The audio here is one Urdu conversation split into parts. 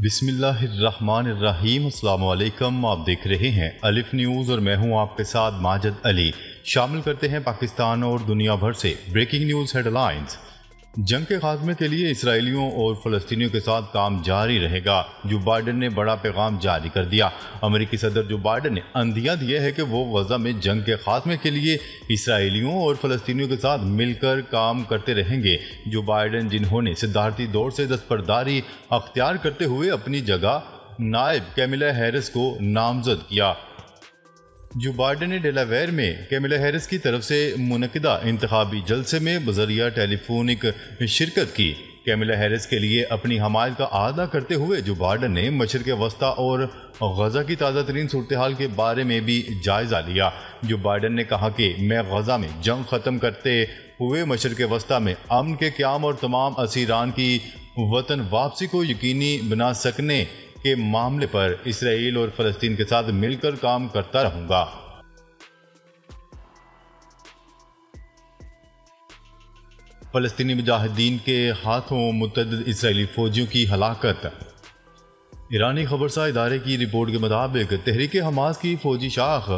بسم اللہ الرحمن الرحیم۔ السلام علیکم، آپ دیکھ رہے ہیں الف نیوز اور میں ہوں آپ کے ساتھ ماجد علی۔ شامل کرتے ہیں پاکستان اور دنیا بھر سے بریکنگ نیوز ہیڈ لائنز۔ جنگ کے خاتمے کے لیے اسرائیلیوں اور فلسطینیوں کے ساتھ کام جاری رہے گا۔ جو بائیڈن نے بڑا پیغام جاری کر دیا۔ امریکی صدر جو بائیڈن نے اندھیا دیا ہے کہ وہ غزہ میں جنگ کے خاتمے کے لیے اسرائیلیوں اور فلسطینیوں کے ساتھ مل کر کام کرتے رہیں گے۔ جو بائیڈن جنہوں نے صدارتی دور سے دستبرداری اختیار کرتے ہوئے اپنی جگہ نائب کیملا ہیرس کو نامزد کیا۔ جو بائیڈن نے ڈیلاویئر میں کیملا ہیرس کی طرف سے منعقدہ انتخابی جلسے میں بذریعہ ٹیلی فونک شرکت کی۔ کیملا ہیرس کے لیے اپنی حمایت کا اعادہ کرتے ہوئے جو بائیڈن نے مشرق وسطی اور غزہ کی تازہ ترین صورتحال کے بارے میں بھی جائزہ لیا۔ جو بائیڈن نے کہا کہ میں غزہ میں جنگ ختم کرتے ہوئے مشرق وسطی میں امن کے قیام اور تمام اسیران کی وطن واپسی کو یقینی بنا سکنے کے معاملے پر اسرائیل اور فلسطین کے ساتھ مل کر کام کرتا رہوں گا۔ فلسطینی مجاہدین کے ہاتھوں متعدد اسرائیلی فوجیوں کی ہلاکت۔ ایرانی خبرساز ادارے کی رپورٹ کے مطابق تحریک حماس کی فوجی شاخ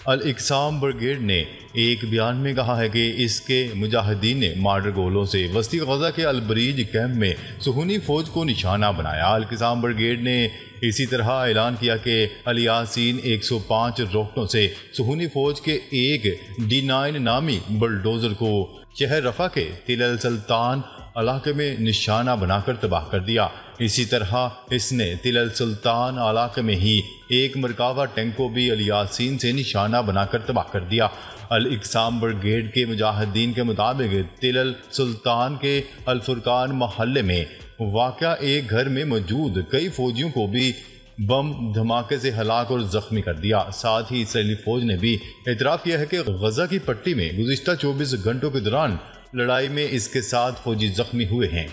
الاقصام بریگیڈ نے ایک بیان میں کہا ہے کہ اس کے مجاہدین نے مارٹر گولوں سے وسطی غزہ کے البریج کیمپ میں صہیونی فوج کو نشانہ بنایا۔ الاقصام بریگیڈ نے اسی طرح اعلان کیا کہ الیاسین 105 راکٹوں سے صہیونی فوج کے ایک D9 نامی بلڈوزر کو شہر رفح کے تل السلطان علاقے میں نشانہ بنا کر تباہ کر دیا۔ اسی طرح اس نے تل السلطان علاقے میں ہی ایک مرکاوا ٹینک کو بھی الیاسین سے نشانہ بنا کر تباہ کر دیا۔ الاقصام بریگیڈ کے مجاہدین کے مطابق تل السلطان کے الفرقان محلے میں واقع ایک گھر میں موجود کئی فوجیوں کو بھی بم دھماکے سے ہلاک اور زخمی کر دیا۔ ساتھ ہی اسرائیلی فوج نے بھی اعتراف کیا ہے کہ غزہ کی پٹی میں گزشتہ 24 گھنٹوں کے دوران لڑائی میں اس کے 7 فوجی زخمی ہوئے ہیں۔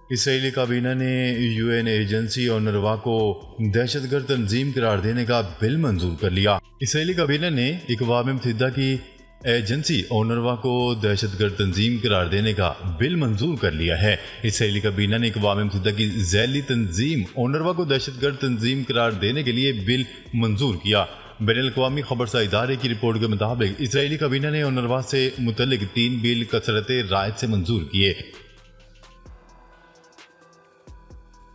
اسرائیلی کابینہ نے UN ایجنسی اونروا کو دہشت گرد تنظیم قرار دینے کا بل منظور کر لیا۔ اسرائیلی کابینہ نے اقوام متحدہ کی ایجنسی اونروا کو دہشت گرد تنظیم قرار دینے کا بل منظور کر لیا ہے۔ اسرائیلی کابینہ نے اقوام متحدہ کی ذیلی تنظیم اونروا کو دہشت گرد تنظیم قرار دینے کے لیے بل منظور کیا۔ بین الاقوامی خبرساز ادارے کی رپورٹ کے مطابق اسرائیلی کابینہ نے اونروا سے متعلق 3 بل کثرت رائے سے منظور کیے۔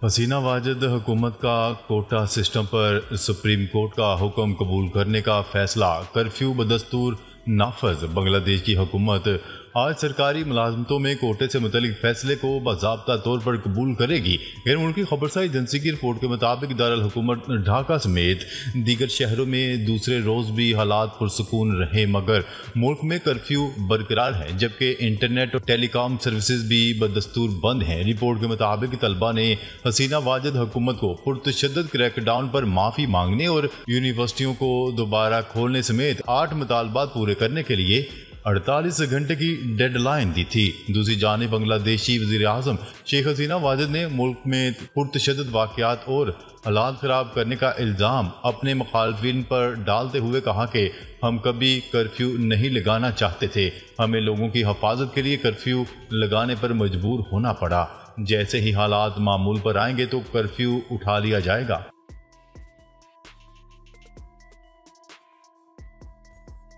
حسینہ واجد حکومت کا کوٹا سسٹم پر سپریم کورٹ کا حکم قبول کرنے کا فیصلہ، کرفیو بدستور نافذ۔ بنگلہ دیش کی حکومت آج سرکاری ملازمتوں میں کوٹے سے متعلق فیصلے کو باضابطہ طور پر قبول کرے گی۔ غیر ملکی خبرساز ایجنسی کی رپورٹ کے مطابق دارالحکومت ڈھاکہ سمیت دیگر شہروں میں دوسرے روز بھی حالات پرسکون رہے، مگر ملک میں کرفیو برقرار ہے، جبکہ انٹرنیٹ اور ٹیلی کام سروسز بھی بدستور بند ہیں۔ رپورٹ کے مطابق طلبہ نے حسینہ واجد حکومت کو پرتشدد کریک ڈاؤن پر معافی مانگنے اور یونیورسٹیوں کو دوبارہ کھولنے سمیت 8 مطالبات پورے کرنے کے لیے 48 گھنٹے کی ڈیڈ لائن دی تھی۔ دوسری جانب بنگلہ دیشی وزیر اعظم شیخ حسینہ واجد نے ملک میں پرتشدد واقعات اور حالات خراب کرنے کا الزام اپنے مخالفین پر ڈالتے ہوئے کہا کہ ہم کبھی کرفیو نہیں لگانا چاہتے تھے، ہمیں لوگوں کی حفاظت کے لیے کرفیو لگانے پر مجبور ہونا پڑا۔ جیسے ہی حالات معمول پر آئیں گے تو کرفیو اٹھا لیا جائے گا۔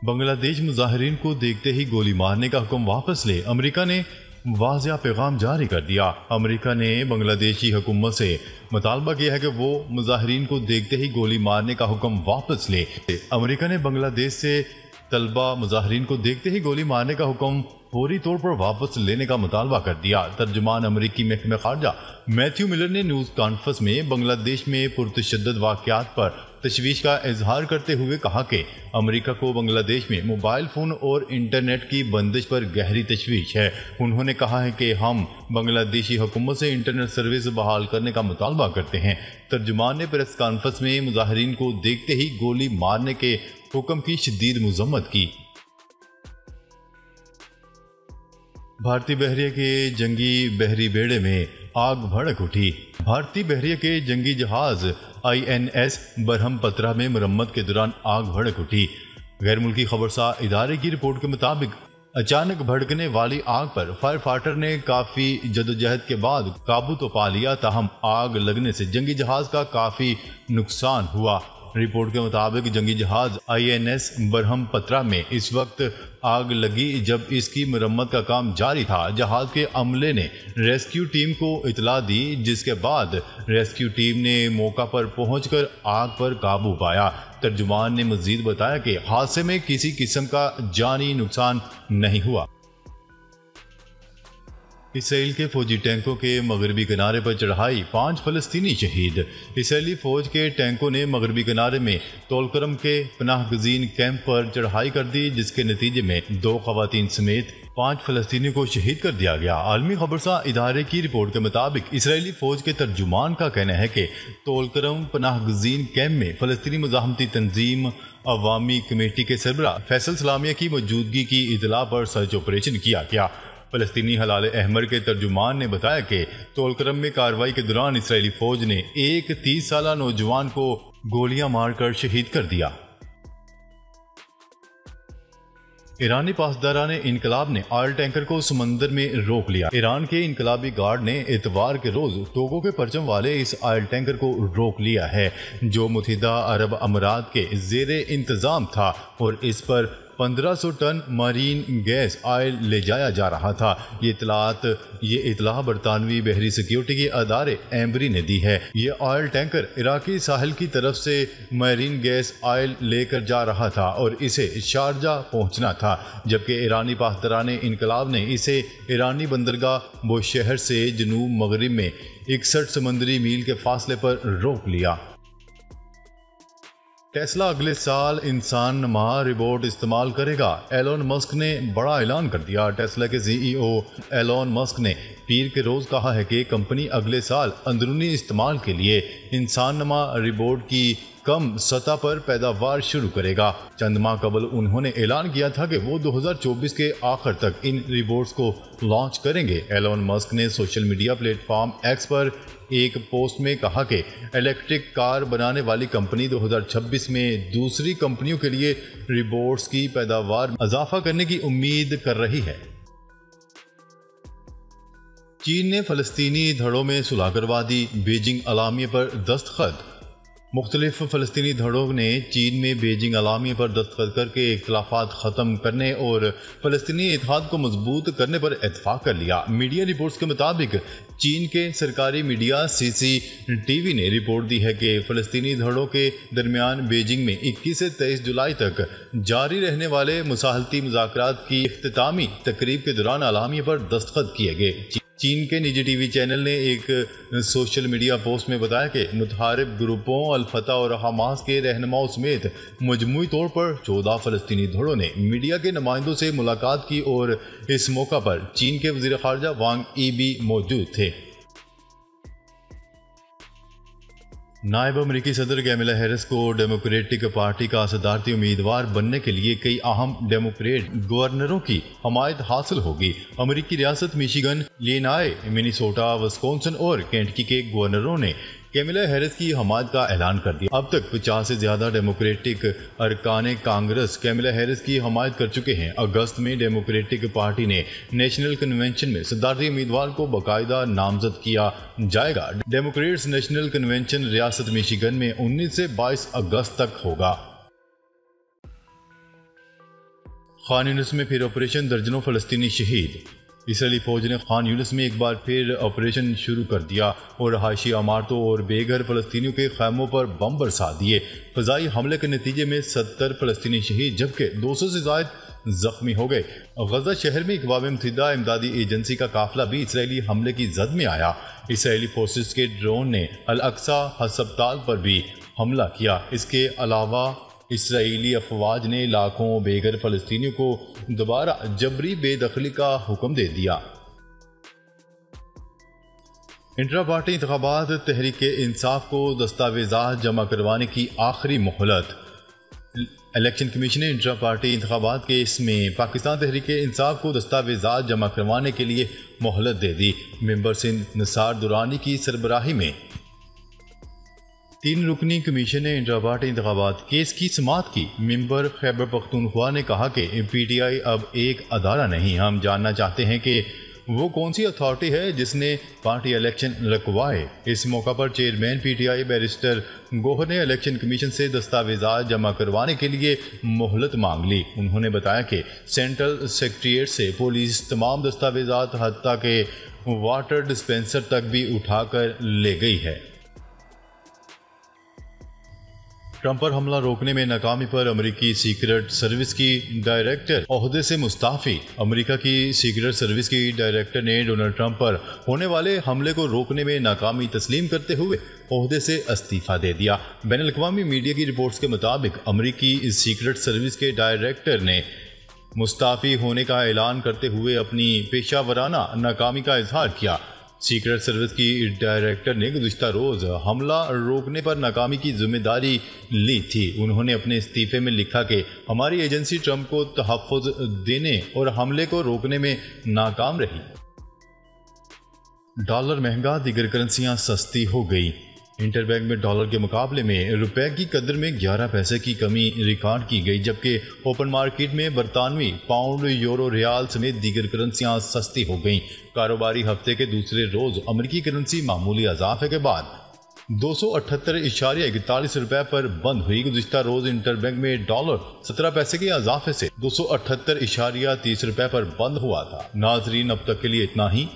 بنگلہ دیش مظاہرین کو دیکھتے ہی گولی مارنے کا حکم واپس لے، امریکہ نے واضح پیغام جاری کر دیا۔ امریکہ نے بنگلہ دیش کی حکومت سے مطالبہ کیا ہے کہ وہ مظاہرین کو دیکھتے ہی گولی مارنے کا حکم واپس لے۔ امریکہ نے بنگلہ دیش سے طلبہ مظاہرین کو دیکھتے ہی گولی مارنے کا حکم فوری طور پر واپس لینے کا مطالبہ کر دیا۔ ترجمان امریکی محکمہ خارجہ میتھیو ملر نے نیوز کانفرنس میں بنگلہ دیش میں پرتشدد واقعات پر تشویش کا اظہار کرتے ہوئے کہا کہ امریکہ کو بنگلہ دیش میں موبائل فون اور انٹرنیٹ کی بندش پر گہری تشویش ہے۔ انہوں نے کہا ہے کہ ہم بنگلہ دیشی حکومت سے انٹرنیٹ سروس بحال کرنے کا مطالبہ کرتے ہیں۔ ترجمان نے پریس کانفرنس میں مظاہرین کو دیکھتے ہی گولی مارنے کے حکم کی شدید مذمت کی۔ بھارتی بحریہ کے جنگی بحری بیڑے میں آگ بھڑک اٹھی۔ بھارتی بحریہ کے جنگی جہاز INS برہم پترا میں مرمت کے دوران آگ بھڑک اٹھی۔ غیر ملکی خبرساز ادارے کی رپورٹ کے مطابق اچانک بھڑکنے والی آگ پر فائر فائٹر نے کافی جدوجہد کے بعد قابو تو پا لیا، تاہم آگ لگنے سے جنگی جہاز کا کافی نقصان ہوا۔ رپورٹ کے مطابق جنگی جہاز INS برہم پترا میں اس وقت آگ لگی جب اس کی مرمت کا کام جاری تھا۔ جہاز کے عملے نے ریسکیو ٹیم کو اطلاع دی، جس کے بعد ریسکیو ٹیم نے موقع پر پہنچ کر آگ پر قابو پایا۔ ترجمان نے مزید بتایا کہ حادثے میں کسی قسم کا جانی نقصان نہیں ہوا۔ اسرائیل کے فوجی ٹینکوں کے مغربی کنارے پر چڑھائی، 5 فلسطینی شہید۔ اسرائیلی فوج کے ٹینکوں نے مغربی کنارے میں طولکرم کے پناہ گزین کیمپ پر چڑھائی کر دی، جس کے نتیجے میں 2 خواتین سمیت 5 فلسطینیوں کو شہید کر دیا گیا۔ عالمی خبرساں ادارے کی رپورٹ کے مطابق اسرائیلی فوج کے ترجمان کا کہنا ہے کہ طولکرم پناہ گزین کیمپ میں فلسطینی مزاحمتی تنظیم عوامی کمیٹی کے سربراہ فیصل سلامیہ کی موجودگی کی اطلاع پر سرچ آپریشن کیا گیا۔ فلسطینی ہلال احمر کے ترجمان نے بتایا کہ طولکرم میں کارروائی کے دوران اسرائیلی فوج نے ایک 30 سالہ نوجوان کو گولیاں مار کر شہید کر دیا۔ ایرانی پاسداران انقلاب نے آئل ٹینکر کو سمندر میں روک لیا۔ ایران کے انقلابی گارڈ نے اتوار کے روز ٹوگو کے پرچم والے اس آئل ٹینکر کو روک لیا ہے، جو متحدہ عرب امارات کے زیر انتظام تھا اور اس پر 1500 ٹن مارین گیس آئل لے جایا جا رہا تھا۔ یہ اطلاع برطانوی بحری سیکیورٹی کے ادارے ایمبری نے دی ہے۔ یہ آئل ٹینکر عراقی ساحل کی طرف سے مارین گیس آئل لے کر جا رہا تھا اور اسے شارجہ پہنچنا تھا، جبکہ ایرانی پاسداران انقلاب نے اسے ایرانی بندرگاہ بوشہر سے جنوب مغرب میں 61 سمندری میل کے فاصلے پر روک لیا۔ ٹیسلا اگلے سال انسان نما روبوٹ استعمال کرے گا، ایلون مسک نے بڑا اعلان کر دیا۔ ٹیسلا کے CEO ایلون مسک نے پیر کے روز کہا ہے کہ کمپنی اگلے سال اندرونی استعمال کے لیے انسان نما روبوٹ کی کم سطح پر پیداوار شروع کرے گا۔ چند ماہ قبل انہوں نے اعلان کیا تھا کہ وہ 2024 کے آخر تک ان روبوٹس کو لانچ کریں گے۔ ایلون مسک نے social media platform X پر ایک پوسٹ میں کہا کہ الیکٹرک کار بنانے والی کمپنی 2026 میں دوسری کمپنیوں کے لیے روبوٹس کی پیداوار میں اضافہ کرنے کی امید کر رہی ہے۔ چین نے فلسطینی دھڑوں میں صلح کروا دی، بیجنگ اعلامیہ پر دستخط۔ مختلف فلسطینی دھڑوں نے چین میں بیجنگ اعلامیہ پر دستخط کر کے اختلافات ختم کرنے اور فلسطینی اتحاد کو مضبوط کرنے پر اتفاق کر لیا۔ میڈیا رپورٹس کے مطابق چین کے سرکاری میڈیا CCTV نے رپورٹ دی ہے کہ فلسطینی دھڑوں کے درمیان بیجنگ میں 21 سے 23 جولائی تک جاری رہنے والے مصالحتی مذاکرات کی اختتامی تقریب کے دوران اعلامیہ پر دستخط کیے گئے۔ چین کے نجی TV چینل نے ایک سوشل میڈیا پوسٹ میں بتایا کہ متحارب گروپوں الفتح اور حماس کے رہنماؤں سمیت مجموعی طور پر 14 فلسطینی دھڑوں نے میڈیا کے نمائندوں سے ملاقات کی اور اس موقع پر چین کے وزیر خارجہ وانگ ای بھی موجود تھے۔ نائب امریکی صدر کیملا ہیرس کو ڈیموکریٹک پارٹی کا صدارتی امیدوار بننے کے لیے کئی اہم ڈیموکریٹ گورنروں کی حمایت حاصل ہوگی۔ امریکی ریاست میشیگن، لینائے، منیسوٹا، وسکونسن اور کینٹکی کے گورنروں نے کیملا ہیرس کی حمایت کا اعلان کر دیا۔ اب تک 50 سے زیادہ ڈیموکریٹک ارکان کانگریس کیملا ہیرس کی حمایت کر چکے ہیں۔ اگست میں ڈیموکریٹک پارٹی نے نیشنل کنونشن میں صدارتی امیدوار کو باقاعدہ نامزد کیا جائے گا۔ ڈیموکریٹس نیشنل کنونشن ریاست میشیگن میں 19 سے 22 اگست تک ہوگا۔ خان یونس میں پھر آپریشن، درجنوں فلسطینی شہید۔ اسرائیلی فوج نے خان یونس میں ایک بار پھر آپریشن شروع کر دیا اور رہائشی عمارتوں اور بے گھر فلسطینیوں کے خیموں پر بم برسا دیے۔ فضائی حملے کے نتیجے میں 70 فلسطینی شہید جبکہ 200 سے زائد زخمی ہو گئے۔ غزہ شہر میں اقوام متحدہ امدادی ایجنسی کا قافلہ بھی اسرائیلی حملے کی زد میں آیا۔ اسرائیلی فورسز کے ڈرون نے الاقصی ہسپتال پر بھی حملہ کیا۔ اس کے علاوہ اسرائیلی افواج نے لاکھوں بے گھر فلسطینیوں کو دوبارہ جبری بے دخلی کا حکم دے دیا۔ انٹرا پارٹی انتخابات، تحریک انصاف کو دستاویزات جمع کروانے کی آخری مہلت۔ الیکشن کمیشن نے انٹرا پارٹی انتخابات کیس میں پاکستان تحریک انصاف کو دستاویزات جمع کروانے کے لیے مہلت دے دی۔ ممبر سندھ نثار درانی کی سربراہی میں 3 رکنی کمیشن نے انٹرا پارٹی انتخابات کیس کی سماعت کی۔ ممبر خیبر پختونخوا نے کہا کہ پی ٹی آئی اب ایک ادارہ نہیں، ہم جاننا چاہتے ہیں کہ وہ کون سی اتھارٹی ہے جس نے پارٹی الیکشن رکوائے۔ اس موقع پر chairman P T I barrister Gohar نے الیکشن کمیشن سے دستاویزات جمع کروانے کے لیے مہلت مانگ لی۔ انہوں نے بتایا کہ سینٹرل سیکریٹریٹ سے پولیس تمام دستاویزات حتیٰ کہ واٹر ڈسپنسر تک بھی اٹھا کر لے گئی ہے۔ ٹرمپ پر حملہ روکنے میں ناکامی پر امریکی سیکرٹ سروس کی ڈائریکٹر عہدے سے مستعفی۔ امریکہ کی سیکرٹ سروس کی ڈائریکٹر نے ڈونلڈ ٹرمپ پر ہونے والے حملے کو روکنے میں ناکامی تسلیم کرتے ہوئے عہدے سے استعفیٰ دے دیا۔ بین الاقوامی میڈیا کی رپورٹس کے مطابق امریکی سیکرٹ سروس کے ڈائریکٹر نے مستعفی ہونے کا اعلان کرتے ہوئے اپنی پیشہ ورانہ ناکامی کا اظہار کیا۔ سیکرٹ سروس کی ڈائریکٹر نے گزشتہ روز حملہ روکنے پر ناکامی کی ذمہ داری لی تھی۔ انہوں نے اپنے استعفے میں لکھا کہ ہماری ایجنسی ٹرمپ کو تحفظ دینے اور حملے کو روکنے میں ناکام رہی۔ ڈالر مہنگا، دیگر کرنسیاں سستی ہو گئی۔ انٹر بینک میں ڈالر کے مقابلے میں روپے کی قدر میں 11 پیسے کی کمی ریکارڈ کی گئی، جبکہ اوپن مارکیٹ میں برطانوی پاؤنڈ، یورو، ریال سمیت دیگر کرنسیاں سستی ہو گئیں۔ کاروباری ہفتے کے دوسرے روز امریکی کرنسی معمولی اضافے کے بعد 278.41 روپے پر بند ہوئی۔ گزشتہ روز انٹر بینک میں ڈالر 17 پیسے کے اضافے سے 278.30 روپے پر بند ہوا تھا۔ ناظرین، اب تک کے لیے اتنا ہی۔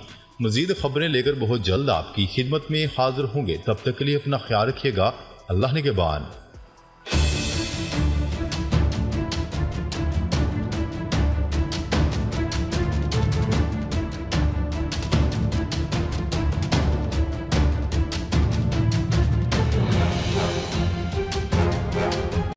مزید خبریں لے کر بہت جلد آپ کی خدمت میں حاضر ہوں گے۔ تب تک کے لیے اپنا خیال رکھیے گا۔ اللہ نگہبان۔